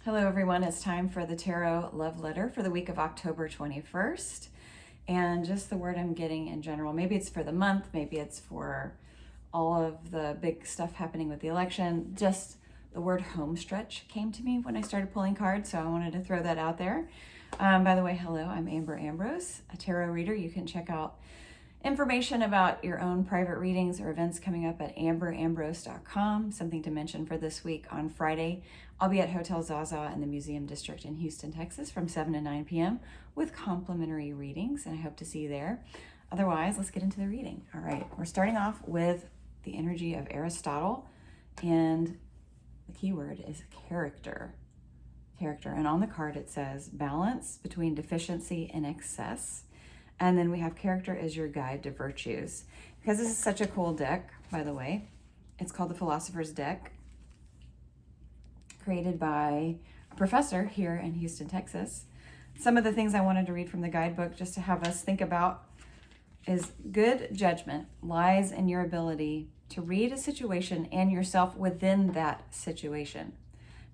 Hello everyone, it's time for the Tarot Love Letter for the week of October 21st. And just the word I'm getting in general, maybe it's for the month, maybe it's for all of the big stuff happening with the election. Just the word homestretch came to me when I started pulling cards, so I wanted to throw that out there. By the way, hello, I'm Amber Ambrose, a tarot reader. You can check out information about your own private readings or events coming up at amberambrose.com. Something to mention for this week on Friday, I'll be at Hotel Zaza in the Museum District in Houston, Texas from 7 to 9 p.m. with complimentary readings, and I hope to see you there. Otherwise, let's get into the reading. All right, we're starting off with the energy of Aristotle, and the key word is character. Character, and on the card it says balance between deficiency and excess. And then we have character as your guide to virtues. Because this is such a cool deck, by the way. It's called the Philosopher's Deck, created by a professor here in Houston, Texas. Some of the things I wanted to read from the guidebook just to have us think about is good judgment lies in your ability to read a situation and yourself within that situation,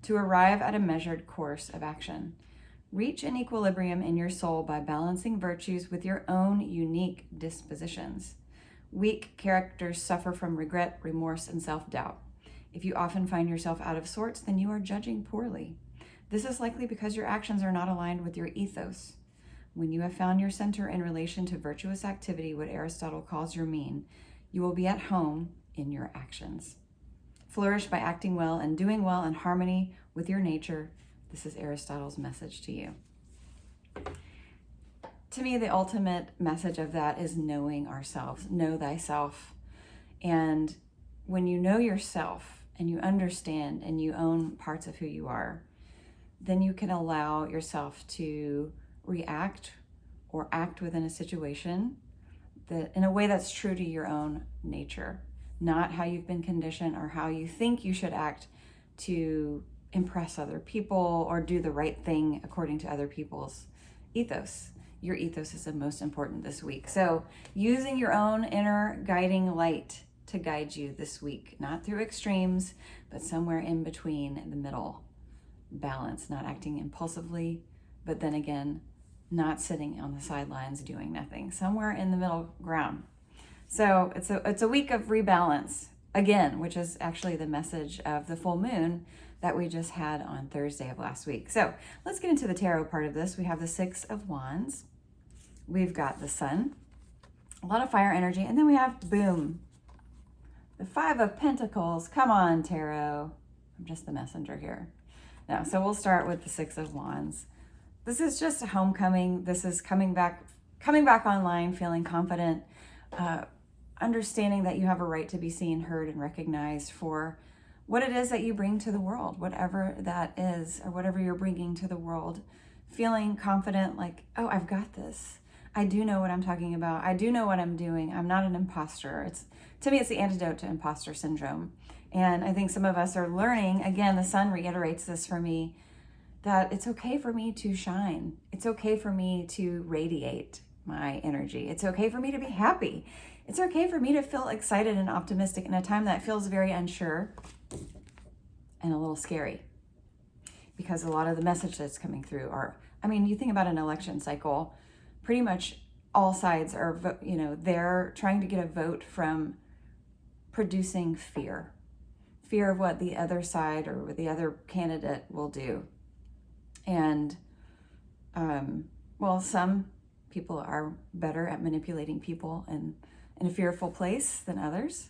to arrive at a measured course of action. Reach an equilibrium in your soul by balancing virtues with your own unique dispositions. Weak characters suffer from regret, remorse, and self-doubt. If you often find yourself out of sorts, then you are judging poorly. This is likely because your actions are not aligned with your ethos. When you have found your center in relation to virtuous activity, what Aristotle calls your mean, you will be at home in your actions. Flourish by acting well and doing well in harmony with your nature. This is Aristotle's message to you. To me, the ultimate message of that is knowing ourselves. Know thyself. And when you know yourself and you understand and you own parts of who you are, then you can allow yourself to react or act within a situation that in a way that's true to your own nature, not how you've been conditioned or how you think you should act to impress other people or do the right thing according to other people's ethos. Your ethos is the most important this week. So using your own inner guiding light to guide you this week, not through extremes, but somewhere in between the middle. Balance, not acting impulsively, but then again, not sitting on the sidelines doing nothing. Somewhere in the middle ground. So it's a week of rebalance again, which is actually the message of the full moon that we just had on Thursday of last week. So let's get into the tarot part of this. We have the Six of Wands. We've got the Sun, a lot of fire energy, and then we have, boom, the Five of Pentacles. Come on, tarot. I'm just the messenger here. No, so we'll start with the Six of Wands. This is just a homecoming. This is coming back online, feeling confident, understanding that you have a right to be seen, heard, and recognized for what it is that you bring to the world, whatever that is, or whatever you're bringing to the world. Feeling confident, like, oh, I've got this. I do know what I'm talking about. I do know what I'm doing. I'm not an imposter. To me, it's the antidote to imposter syndrome. And I think some of us are learning, again, the Sun reiterates this for me, that it's okay for me to shine. It's okay for me to radiate my energy. It's okay for me to be happy. It's okay for me to feel excited and optimistic in a time that feels very unsure and a little scary, because a lot of the message that's coming through are, you think about an election cycle, pretty much all sides are, they're trying to get a vote from producing fear of what the other side or what the other candidate will do. And, some people are better at manipulating people and in a fearful place than others.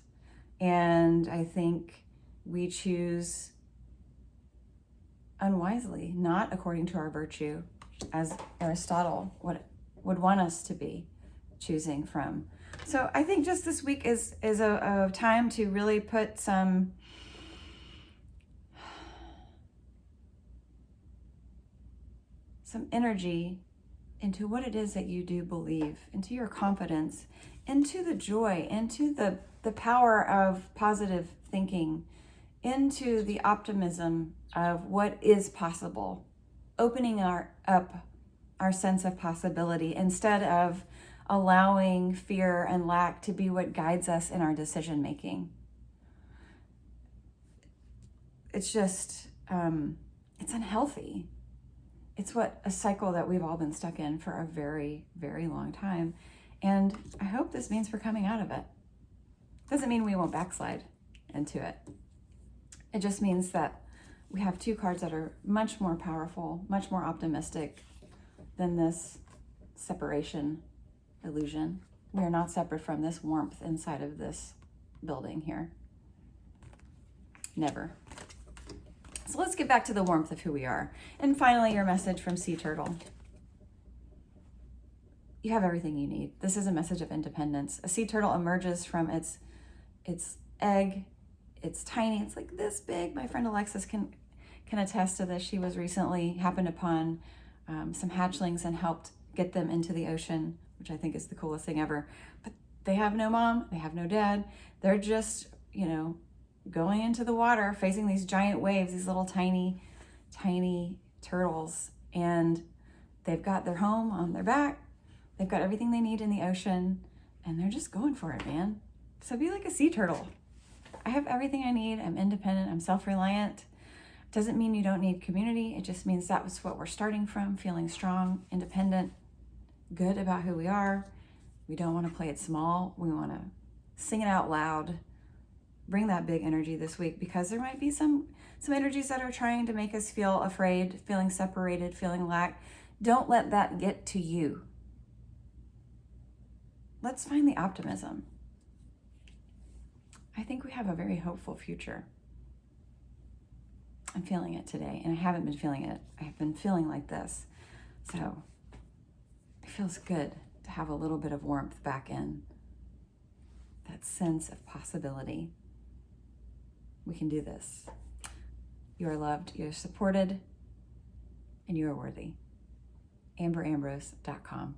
And I think we choose unwisely, not according to our virtue, as Aristotle would want us to be choosing from. So I think just this week is a time to really put some energy into what it is that you do believe, into your confidence, into the joy, into the power of positive thinking, into the optimism of what is possible, opening up our sense of possibility instead of allowing fear and lack to be what guides us in our decision making. It's just it's unhealthy. It's a cycle that we've all been stuck in for a very, very long time. And I hope this means we're coming out of it. Doesn't mean we won't backslide into it. It just means that we have two cards that are much more powerful, much more optimistic than this separation illusion. We are not separate from this warmth inside of this building here. Never. So let's get back to the warmth of who we are. And finally, your message from Sea Turtle. You have everything you need. This is a message of independence. A sea turtle emerges from its egg. It's tiny. It's like this big. My friend Alexis can attest to this. She was recently happened upon some hatchlings and helped get them into the ocean, which I think is the coolest thing ever. But they have no mom. They have no dad. They're just, going into the water, facing these giant waves, these little tiny, tiny turtles. And they've got their home on their back. They've got everything they need in the ocean, and they're just going for it, man. So be like a sea turtle. I have everything I need. I'm independent. I'm self-reliant. Doesn't mean you don't need community. It just means that's what we're starting from, feeling strong, independent, good about who we are. We don't want to play it small. We want to sing it out loud. Bring that big energy this week, because there might be some energies that are trying to make us feel afraid, feeling separated, feeling lack. Don't let that get to you. Let's find the optimism. I think we have a very hopeful future. I'm feeling it today, and I haven't been feeling it. I have been feeling like this. So it feels good to have a little bit of warmth back in. That sense of possibility. We can do this. You are loved, you are supported, and you are worthy. AmberAmbrose.com